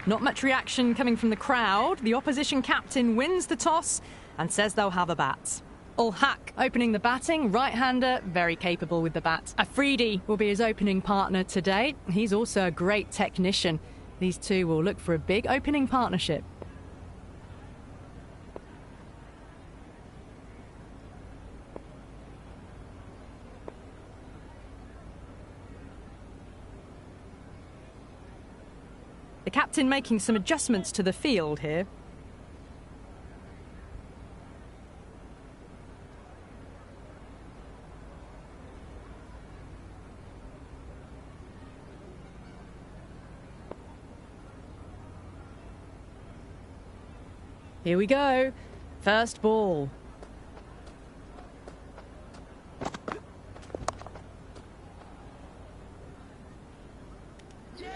Not much reaction coming from the crowd. The opposition captain wins the toss and says they'll have a bat. Ul-Haq opening the batting, right-hander, very capable with the bat. Afridi will be his opening partner today. He's also a great technician. These two will look for a big opening partnership. The captain making some adjustments to the field here. Here we go. First ball.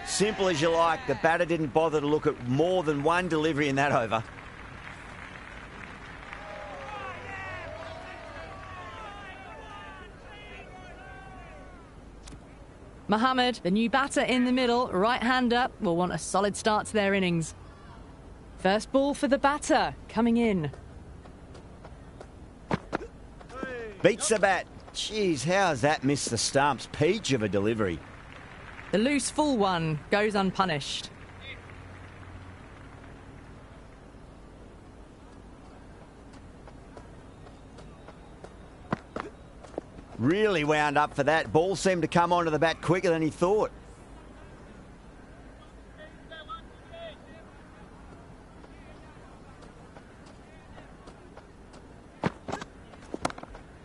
Simple as you like. The batter didn't bother to look at more than one delivery in that over. Mohammed, the new batter in the middle, right-hander, will want a solid start to their innings. First ball for the batter, coming in. Beats the bat. Jeez, how has that missed the stumps? Peach of a delivery. The loose full one goes unpunished. Really wound up for that. Ball seemed to come onto the bat quicker than he thought.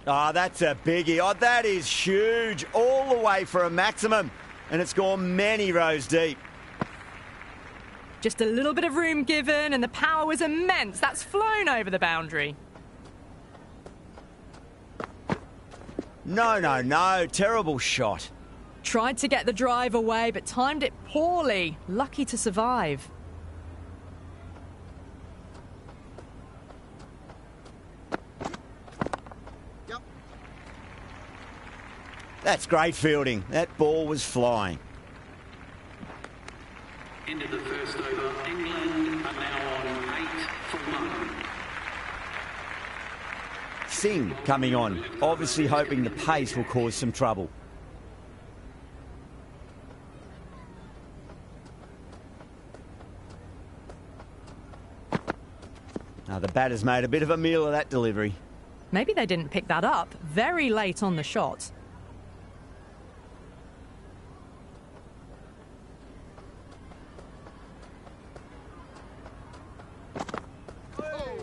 Oh, that's a biggie. Oh, that is huge. All the way for a maximum. And it's gone many rows deep. Just a little bit of room given and the power was immense. That's flown over the boundary. No, no, no. Terrible shot. Tried to get the drive away, but timed it poorly. Lucky to survive. That's great fielding. That ball was flying. End of the first over. England are now on 8 for 1. Singh coming on, obviously hoping the pace will cause some trouble. Now the batter's made a bit of a meal of that delivery. Maybe they didn't pick that up. Very late on the shot.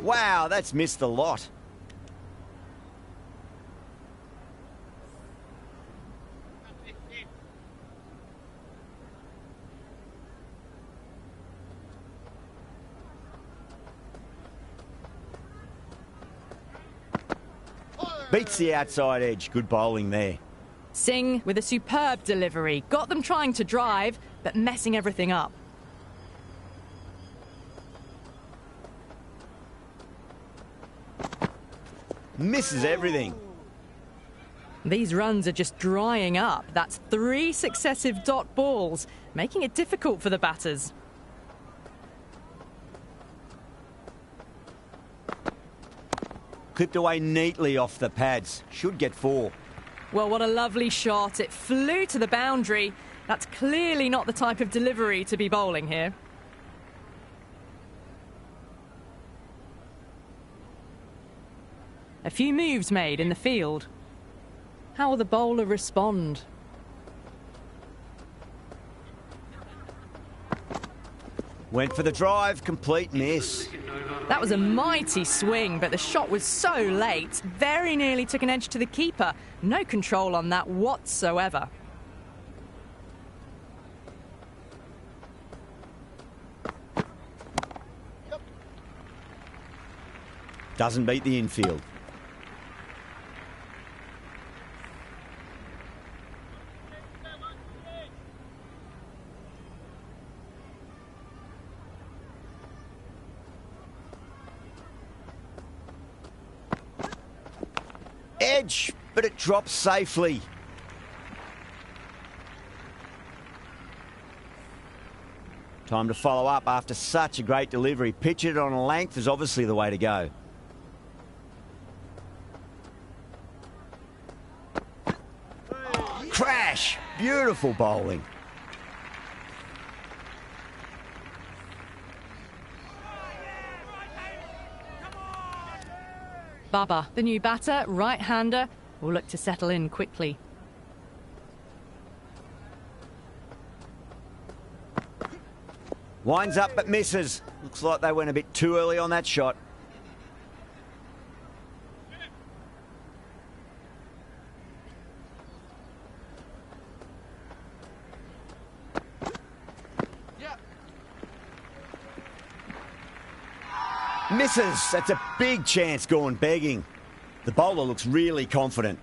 Wow, that's missed a lot. Beats the outside edge. Good bowling there. Singh with a superb delivery. Got them trying to drive, but messing everything up. Misses everything. These runs are just drying up. That's 3 successive dot balls, making it difficult for the batters. Clipped away neatly off the pads. Should get 4. Well, what a lovely shot. It flew to the boundary. That's clearly not the type of delivery to be bowling here. A few moves made in the field. How will the bowler respond? Went for the drive, complete miss. That was a mighty swing, but the shot was so late. Very nearly took an edge to the keeper. No control on that whatsoever. Doesn't beat the infield. Edge, but it drops safely. Time to follow up after such a great delivery. Pitch it on a length is obviously the way to go. Crash! Beautiful bowling. Bubba, the new batter, right-hander, will look to settle in quickly. Winds up but misses. Looks like they went a bit too early on that shot. Misses. That's a big chance gone begging. The bowler looks really confident.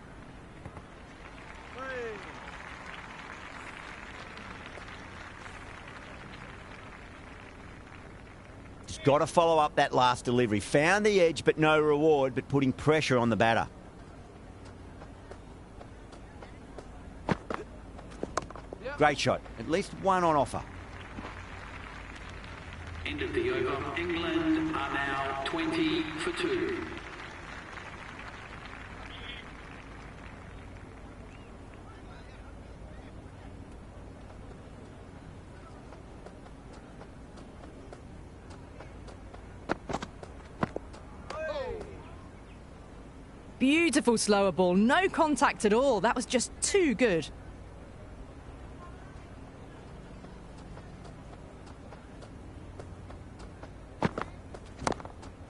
Just got to follow up that last delivery. Found the edge, but no reward, but putting pressure on the batter. Great shot. At least one on offer. End of the over. England are now 20 for 2. Beautiful slower ball, no contact at all. That was just too good.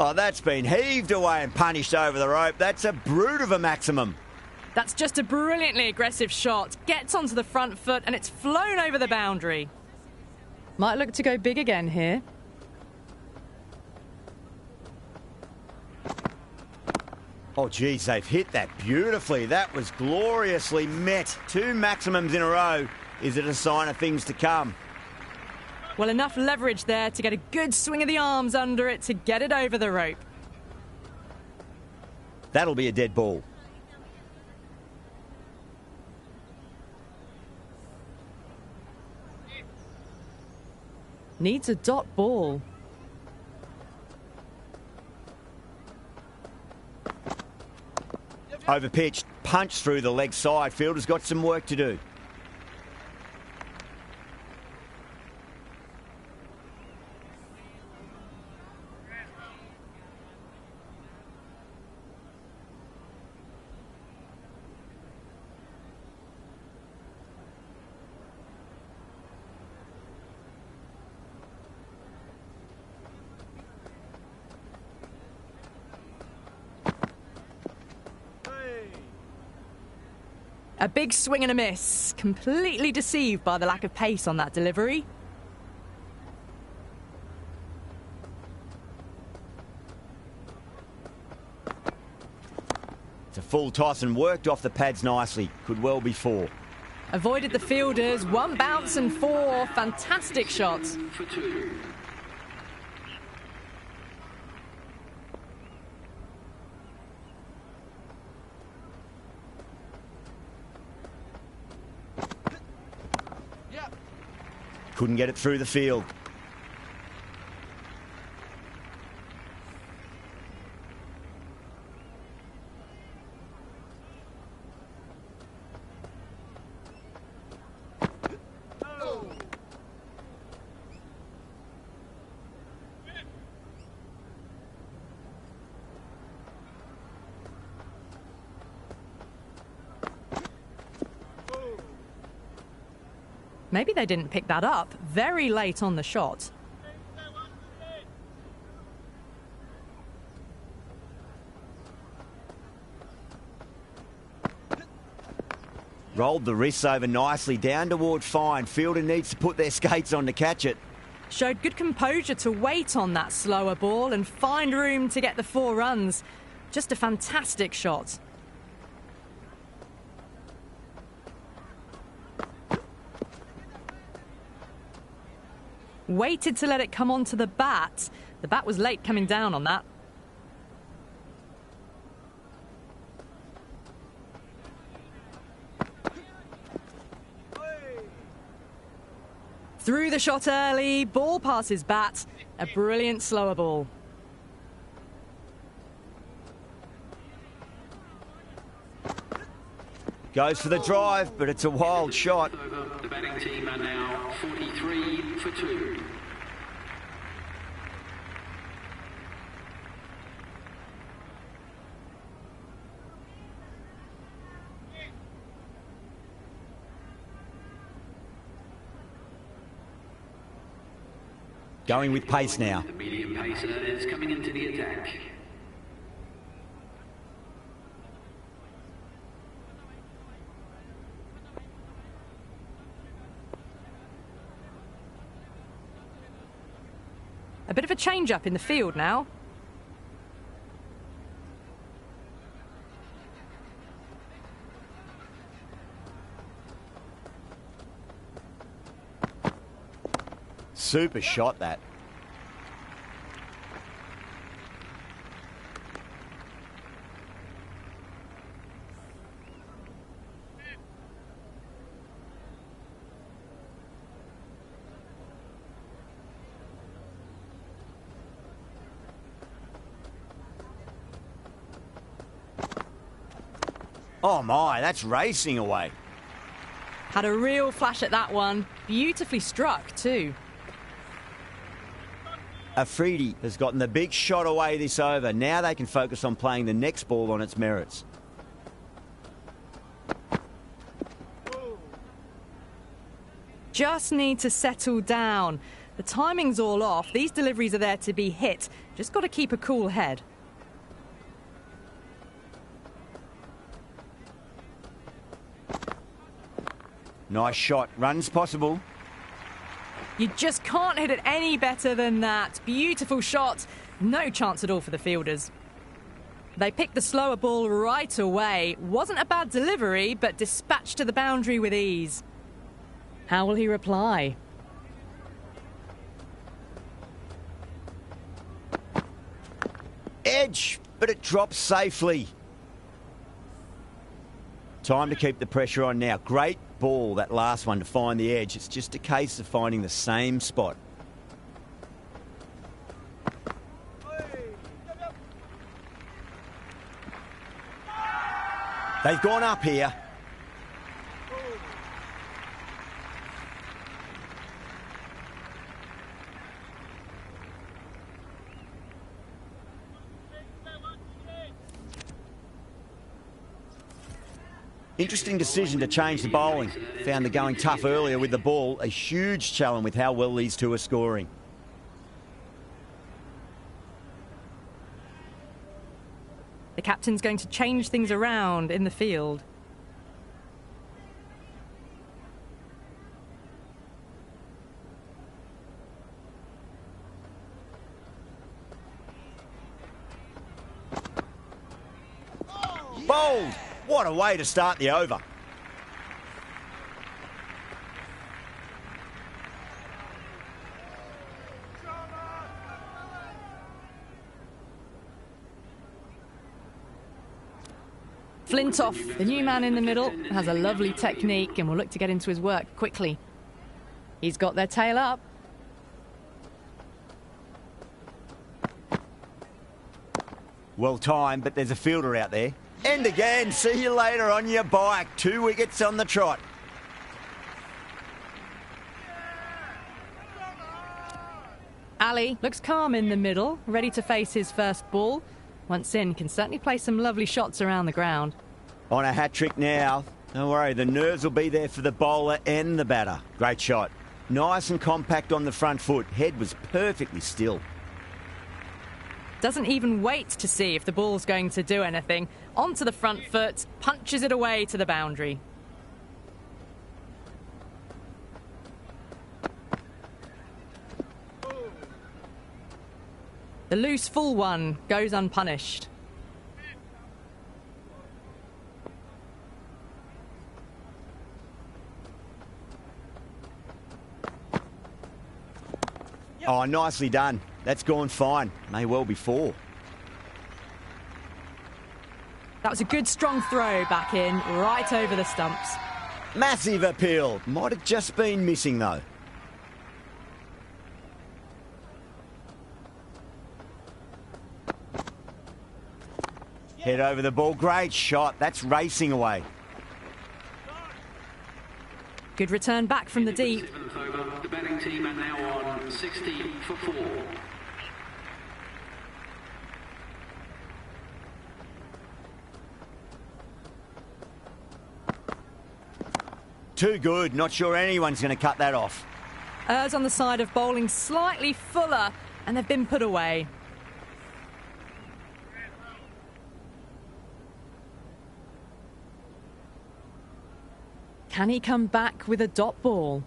Oh, that's been heaved away and punished over the rope. That's a brute of a maximum. That's just a brilliantly aggressive shot. Gets onto the front foot and it's flown over the boundary. Might look to go big again here. Oh, geez, they've hit that beautifully. That was gloriously met. 2 maximums in a row. Is it a sign of things to come? Well, enough leverage there to get a good swing of the arms under it to get it over the rope. That'll be a dead ball. Needs a dot ball. Overpitched, punched through the leg side. Fielder's got some work to do. A big swing and a miss. Completely deceived by the lack of pace on that delivery. It's a full toss and worked off the pads nicely. Could well be 4. Avoided the fielders. 1 bounce and 4. Fantastic shots. For 2. Couldn't get it through the field. Maybe they didn't pick that up. Very late on the shot. Rolled the wrists over nicely, down toward fine. Fielder needs to put their skates on to catch it. Showed good composure to wait on that slower ball and find room to get the 4 runs. Just a fantastic shot. Waited to let it come onto the bat. The bat was late coming down on that. Through the shot early, ball passes bat. A brilliant slower ball. Goes for the drive, but it's a wild shot. The batting team are now 43 for 2. Going with pace now. The medium pacer is coming into the attack. A bit of a change-up in the field now. Super shot, that. Oh my, that's racing away. Had a real flash at that one. Beautifully struck too. Afridi has gotten the big shot away this over. Now they can focus on playing the next ball on its merits. Just need to settle down. The timing's all off. These deliveries are there to be hit. Just got to keep a cool head. Nice shot. Runs possible. You just can't hit it any better than that. Beautiful shot. No chance at all for the fielders. They picked the slower ball right away. Wasn't a bad delivery, but dispatched to the boundary with ease. How will he reply? Edge, but it drops safely. Time to keep the pressure on now. Great ball, that last one, to find the edge. It's just a case of finding the same spot. They've gone up here. Interesting decision to change the bowling. Found the going tough earlier with the ball. A huge challenge with how well these two are scoring. The captain's going to change things around in the field. Bowled! What a way to start the over. Flintoff, the new man in the middle, has a lovely technique and will look to get into his work quickly. He's got their tail up. Well timed, but there's a fielder out there. And again, see you later on your bike. 2 wickets on the trot. Ali looks calm in the middle, ready to face his first ball. Once in, can certainly play some lovely shots around the ground. On a hat-trick now. Don't worry, the nerves will be there for the bowler and the batter. Great shot. Nice and compact on the front foot. Head was perfectly still. Doesn't even wait to see if the ball's going to do anything. Onto the front foot, punches it away to the boundary. The loose full one goes unpunished. Oh, nicely done. That's gone fine. May well be 4. That was a good strong throw back in, right over the stumps. Massive appeal. Might have just been missing though. Head over the ball. Great shot. That's racing away. Good return back from the deep. Seventh over. The batting team are now on 60 for 4. Too good. Not sure anyone's going to cut that off. Errs on the side of bowling slightly fuller, and they've been put away. Can he come back with a dot ball?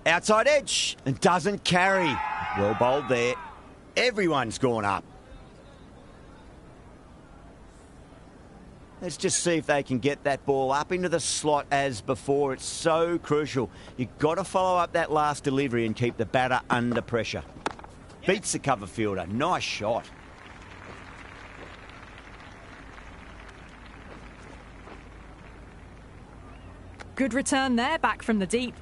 Outside edge and doesn't carry. Well bowled there. Everyone's gone up. Let's just see if they can get that ball up into the slot as before. It's so crucial. You've got to follow up that last delivery and keep the batter under pressure. Beats the cover fielder. Nice shot. Good return there, back from the deep.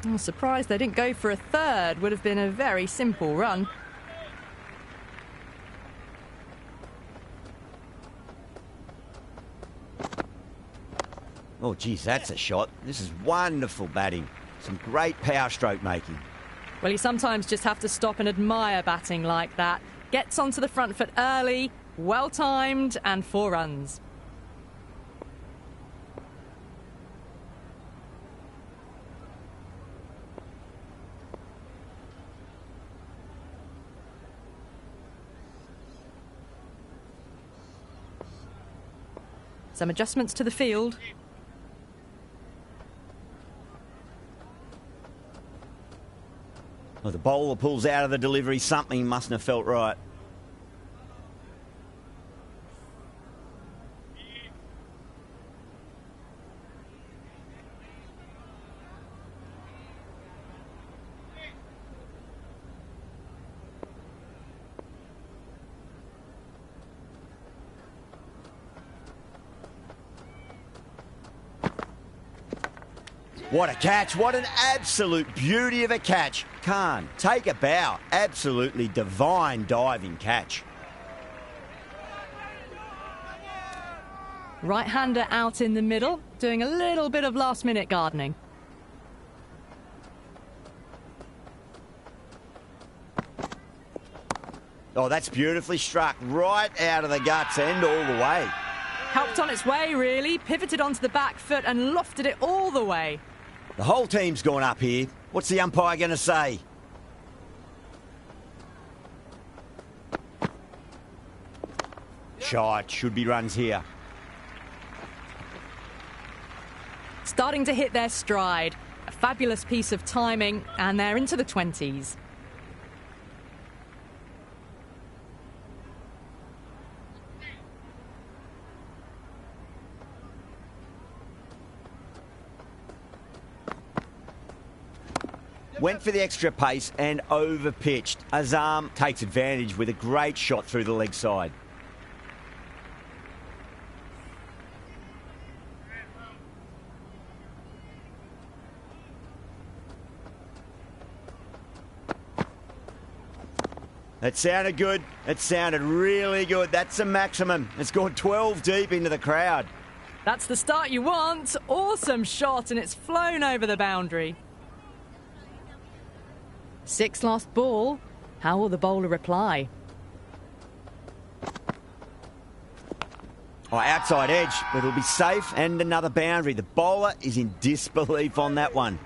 I'm surprised they didn't go for a third. Would have been a very simple run. Oh, geez, that's a shot. This is wonderful batting. Some great power stroke making. Well, you sometimes just have to stop and admire batting like that. Gets onto the front foot early, well timed, and 4 runs. Some adjustments to the field. Well, the bowler pulls out of the delivery. Something mustn't have felt right. What a catch. What an absolute beauty of a catch. Khan, take a bow. Absolutely divine diving catch. Right-hander out in the middle, doing a little bit of last-minute gardening. Oh, that's beautifully struck. Right out of the guts end all the way. Helped on its way, really. Pivoted onto the back foot and lofted it all the way. The whole team's gone up here. What's the umpire going to say? Shot. Should be runs here. Starting to hit their stride. A fabulous piece of timing, and they're into the 20s. Went for the extra pace and over-pitched. Azam takes advantage with a great shot through the leg side. That sounded good. It sounded really good. That's a maximum. It's gone 12 deep into the crowd. That's the start you want. Awesome shot, and it's flown over the boundary. 6 last ball. How will the bowler reply? Oh, outside edge, but it'll be safe and another boundary. The bowler is in disbelief on that one.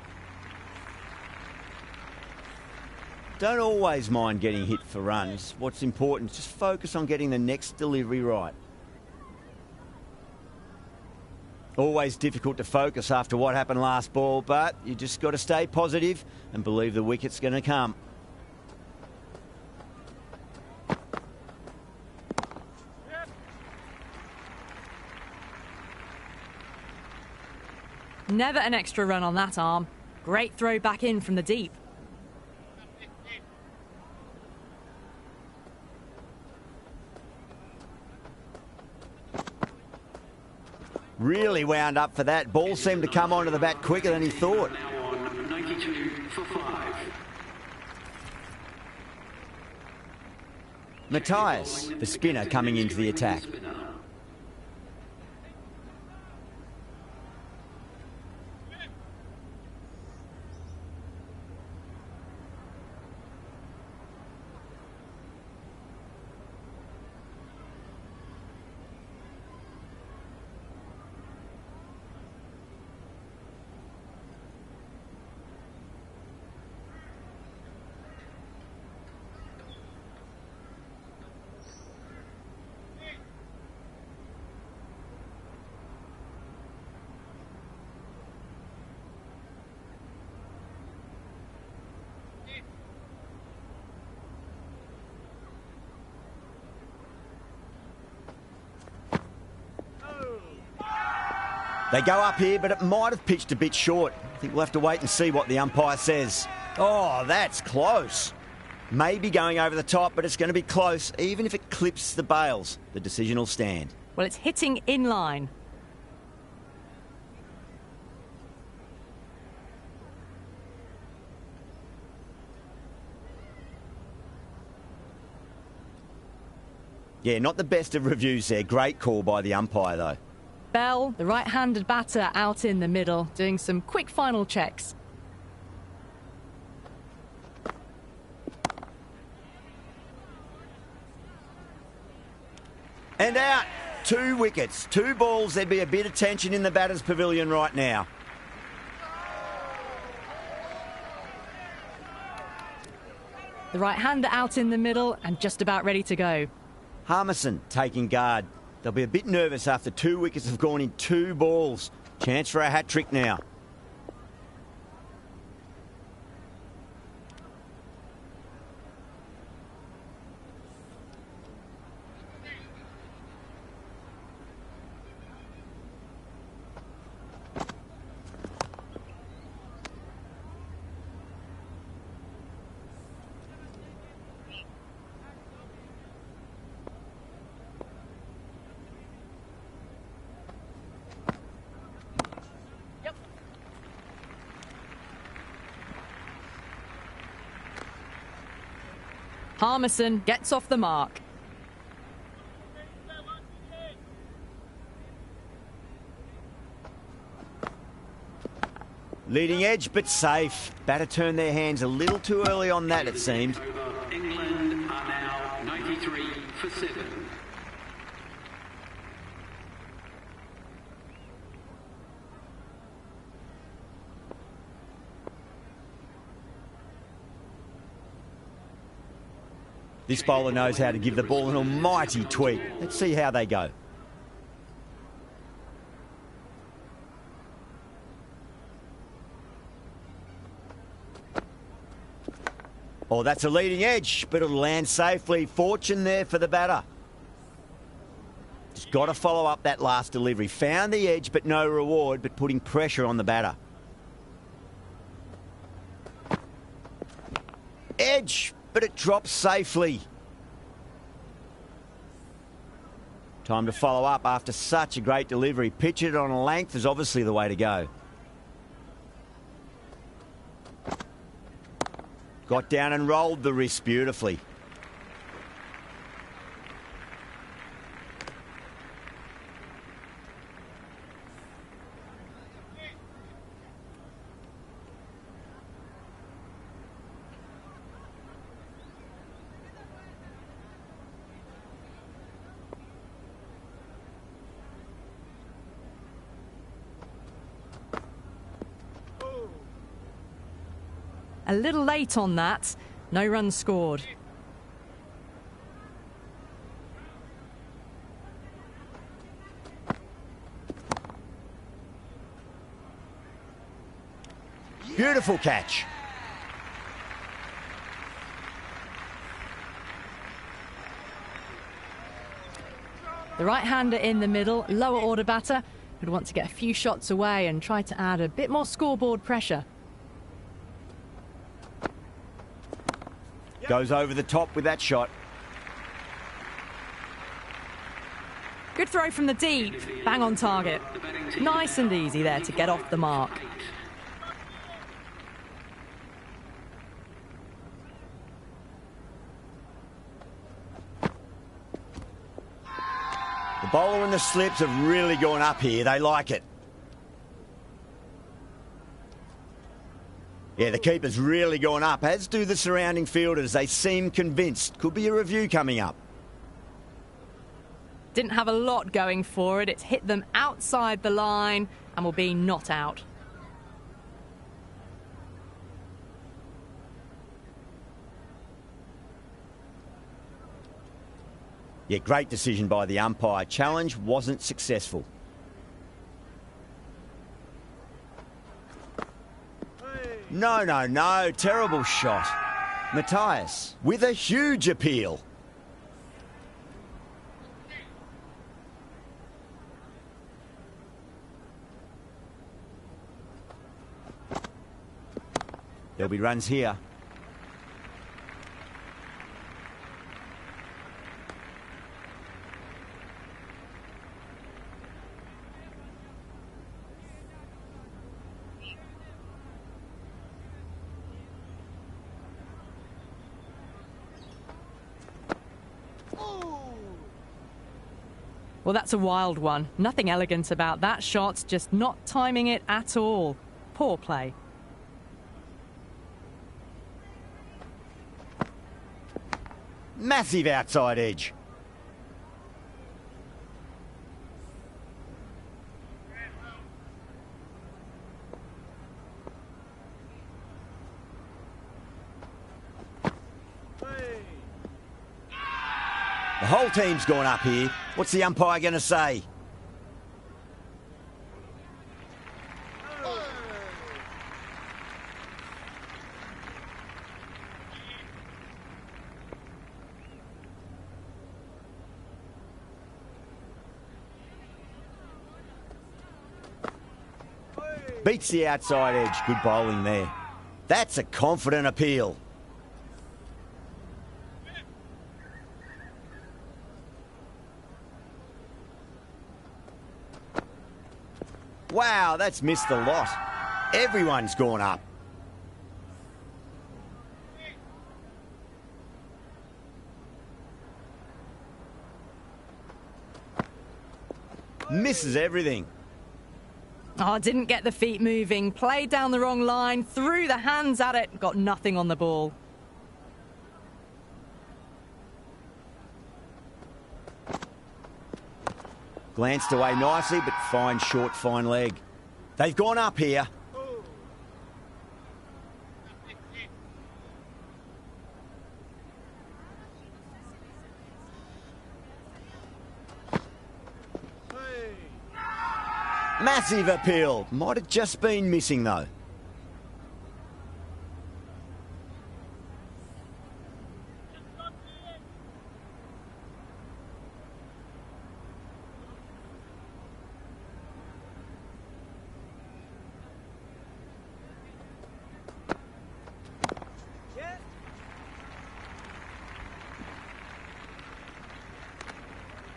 Don't always mind getting hit for runs. What's important is just focus on getting the next delivery right. Always difficult to focus after what happened last ball, but you just got to stay positive and believe the wicket's going to come. Never an extra run on that arm. Great throw back in from the deep. Really wound up for that. Ball seemed to come onto the bat quicker than he thought. Now on 92 for 5. Matthias, the spinner, coming into the attack. They go up here, but it might have pitched a bit short. I think we'll have to wait and see what the umpire says. Oh, that's close. Maybe going over the top, but it's going to be close. Even if it clips the bails, the decision will stand. Well, it's hitting in line. Yeah, not the best of reviews there. Great call by the umpire, though. Bell, the right-handed batter, out in the middle, doing some quick final checks. And out. 2 wickets, 2 balls. There'd be a bit of tension in the batter's pavilion right now. The right-hander out in the middle and just about ready to go. Harmison taking guard. They'll be a bit nervous after 2 wickets have gone in 2 balls. Chance for a hat-trick now. Harmison gets off the mark. Leading edge, but safe. Batter turned their hands a little too early on that, it seemed. England are now 93 for 7. This bowler knows how to give the ball an almighty tweak. Let's see how they go. Oh, that's a leading edge, but it'll land safely. Fortune there for the batter. Just got to follow up that last delivery. Found the edge, but no reward, but putting pressure on the batter. Edge, but it drops safely. Time to follow up after such a great delivery. Pitch it on a length is obviously the way to go. Got down and rolled the wrist beautifully. A little late on that. No runs scored. Beautiful catch. The right-hander in the middle, lower order batter, would want to get a few shots away and try to add a bit more scoreboard pressure. Goes over the top with that shot. Good throw from the deep, bang on target. Nice and easy there to get off the mark. bowler and the slips have really gone up here. They like it. Yeah, the keeper's really gone up, as do the surrounding fielders. They seem convinced. Could be a review coming up. Didn't have a lot going for it. It's hit them outside the line and will be not out. Yeah, great decision by the umpire. Challenge wasn't successful. No, no, no. Terrible shot. Matthias with a huge appeal. There'll be runs here. Well, that's a wild one. Nothing elegant about that shot, just not timing it at all. Poor play. Massive outside edge. The whole team's gone up here. What's the umpire going to say? Beats the outside edge. Good bowling there. That's a confident appeal. Wow, that's missed the lot. Everyone's gone up. Misses everything. Oh, didn't get the feet moving. Played down the wrong line, threw the hands at it, got nothing on the ball. Glanced away nicely, but fine short, fine leg. They've gone up here. Massive appeal. Might have just been missing, though.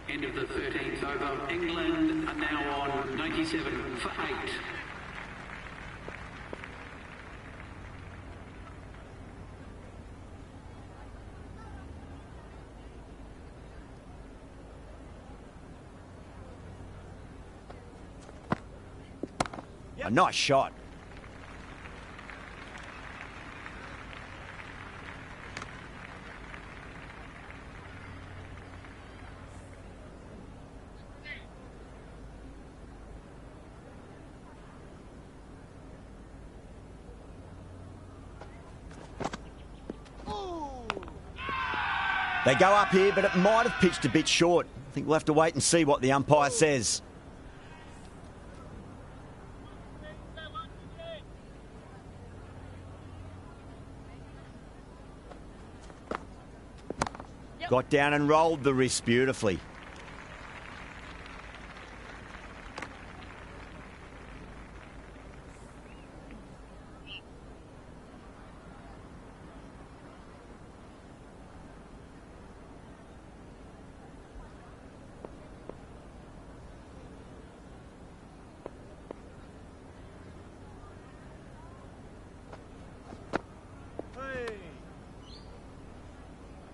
End of the 13th over. England are now on 97 for 8. A nice shot. They go up here, but it might have pitched a bit short. I think we'll have to wait and see what the umpire says. Got down and rolled the wrist beautifully.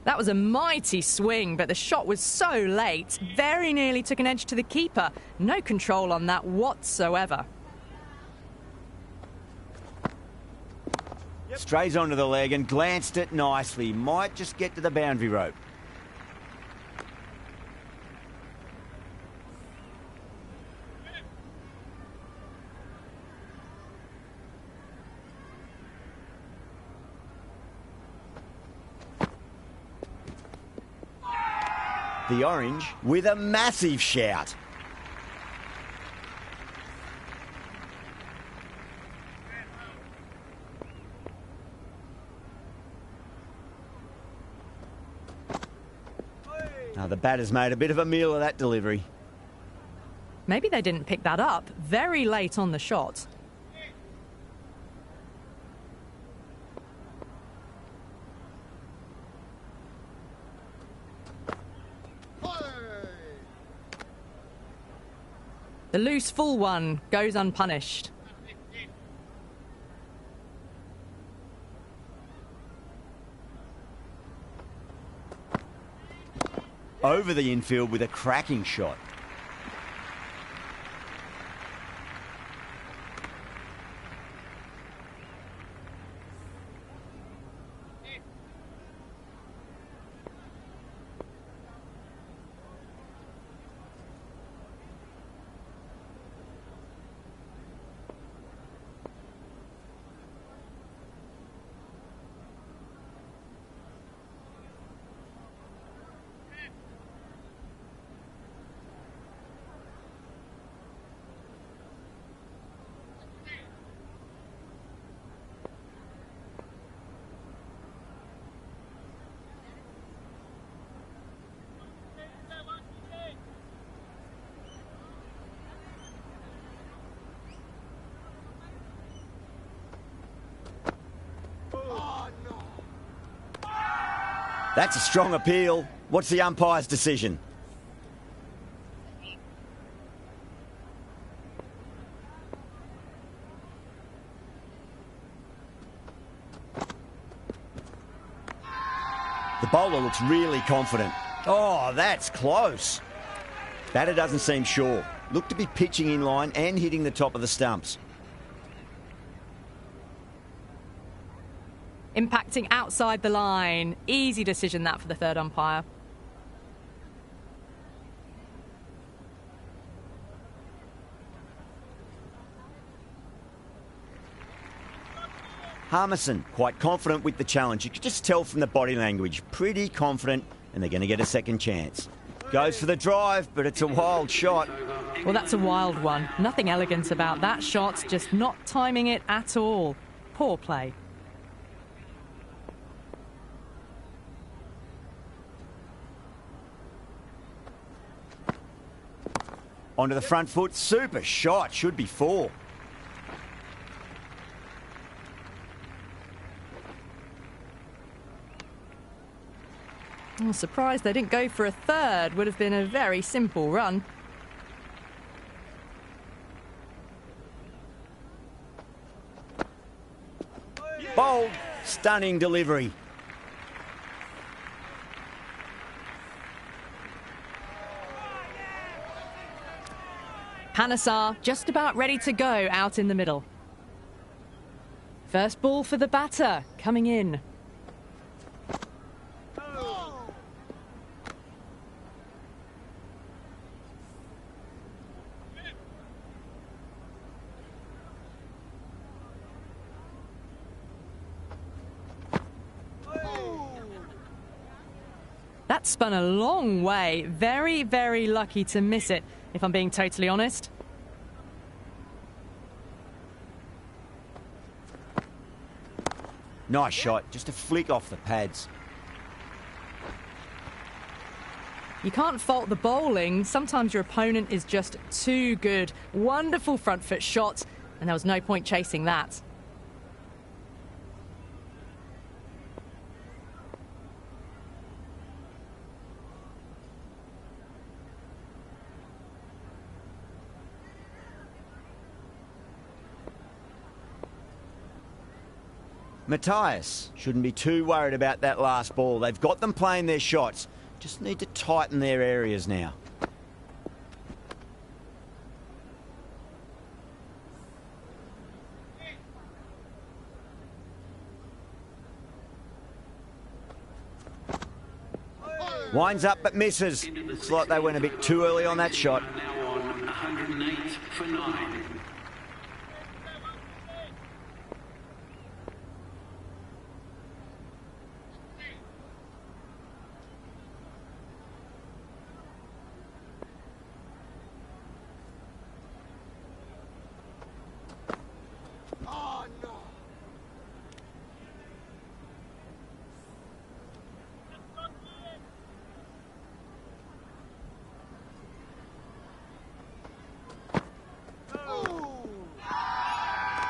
That was a mighty swing, but the shot was so late. Very nearly took an edge to the keeper. No control on that whatsoever. Strays onto the leg and glanced it nicely. Might just get to the boundary rope. The Orange with a massive shout. Now the batter's made a bit of a meal of that delivery. Maybe they didn't pick that up. Very late on the shot. The loose full one goes unpunished. Over the infield with a cracking shot. That's a strong appeal. What's the umpire's decision? The bowler looks really confident. Oh, that's close. Batter doesn't seem sure. Looked to be pitching in line and hitting the top of the stumps. Impacting outside the line. Easy decision that for the third umpire. Harmison, quite confident with the challenge. You could just tell from the body language. Pretty confident, and they're going to get a second chance. Goes for the drive, but it's a wild shot. Well, that's a wild one. Nothing elegant about that shot, just not timing it at all. Poor play. Onto the front foot, super shot, should be 4. I'm surprised they didn't go for a third. Would have been a very simple run. Bold, stunning delivery. Panesar just about ready to go out in the middle. First ball for the batter, coming in. That spun a long way. Very, very lucky to miss it, if I'm being totally honest. Nice shot, just a flick off the pads. You can't fault the bowling. Sometimes your opponent is just too good. Wonderful front foot shot, and there was no point chasing that. Matthias shouldn't be too worried about that last ball. They've got them playing their shots. Just need to tighten their areas now. Winds up but misses. Looks like they went a bit too early on that shot. Now on 108 for 9.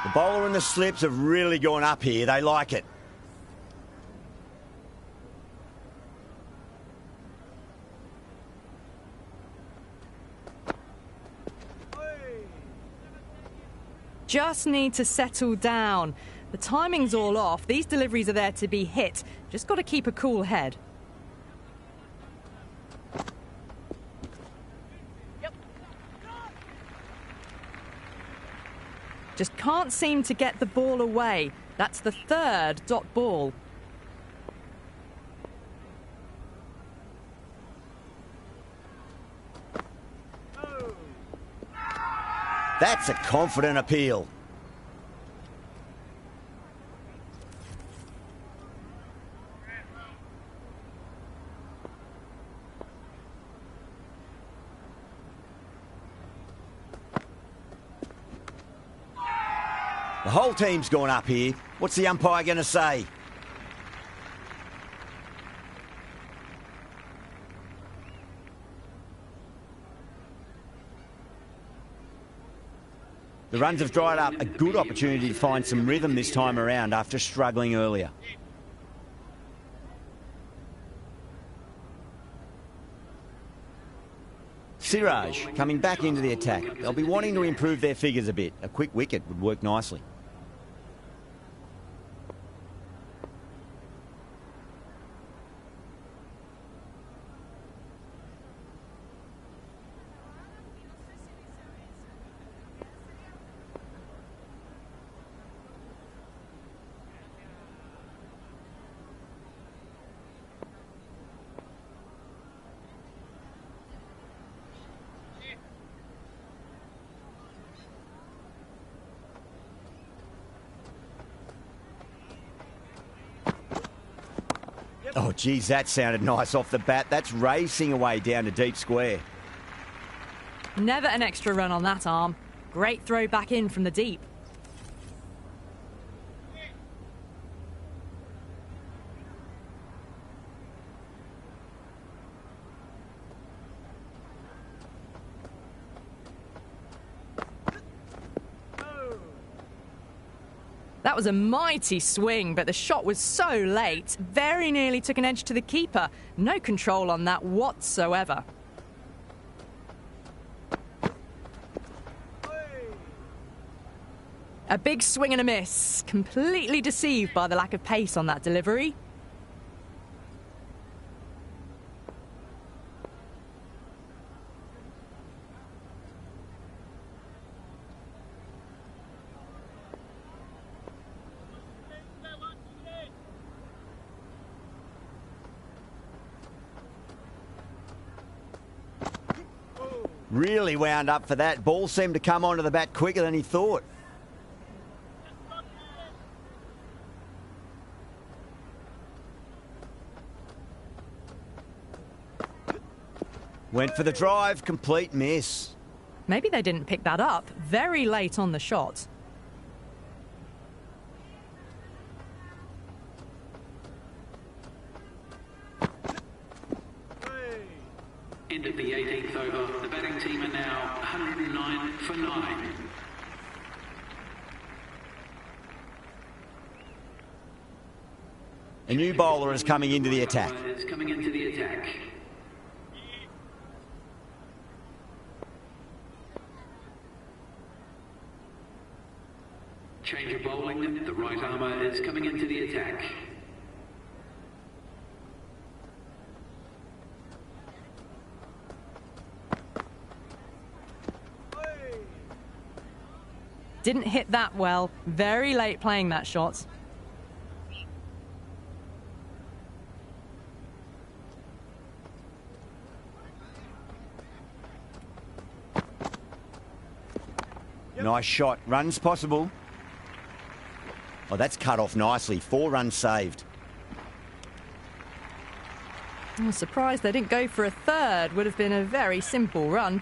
The bowler and the slips have really gone up here. They like it. Just need to settle down. The timing's all off. These deliveries are there to be hit. Just got to keep a cool head. Just can't seem to get the ball away. That's the third dot ball. That's a confident appeal. The whole team's gone up here. What's the umpire going to say? The runs have dried up. A good opportunity to find some rhythm this time around after struggling earlier. Siraj coming back into the attack. They'll be wanting to improve their figures a bit. A quick wicket would work nicely. Oh, geez, that sounded nice off the bat. That's racing away down to deep square. Never an extra run on that arm. Great throw back in from the deep. That was a mighty swing, but the shot was so late. Very nearly took an edge to the keeper. No control on that whatsoever. A big swing and a miss. Completely deceived by the lack of pace on that delivery. Really wound up for that. Ball seemed to come onto the bat quicker than he thought. Went for the drive, complete miss. Maybe they didn't pick that up. Very late on the shot. End of the 18th over. The batting team are now 109 for 9. A new bowler is coming into the attack. Is coming into the attack. Change of bowling. The right armour is coming into the attack. Didn't hit that well. Very late playing that shot. Nice shot. Runs possible. Oh, that's cut off nicely. 4 runs saved. I'm surprised they didn't go for a third. Would have been a very simple run.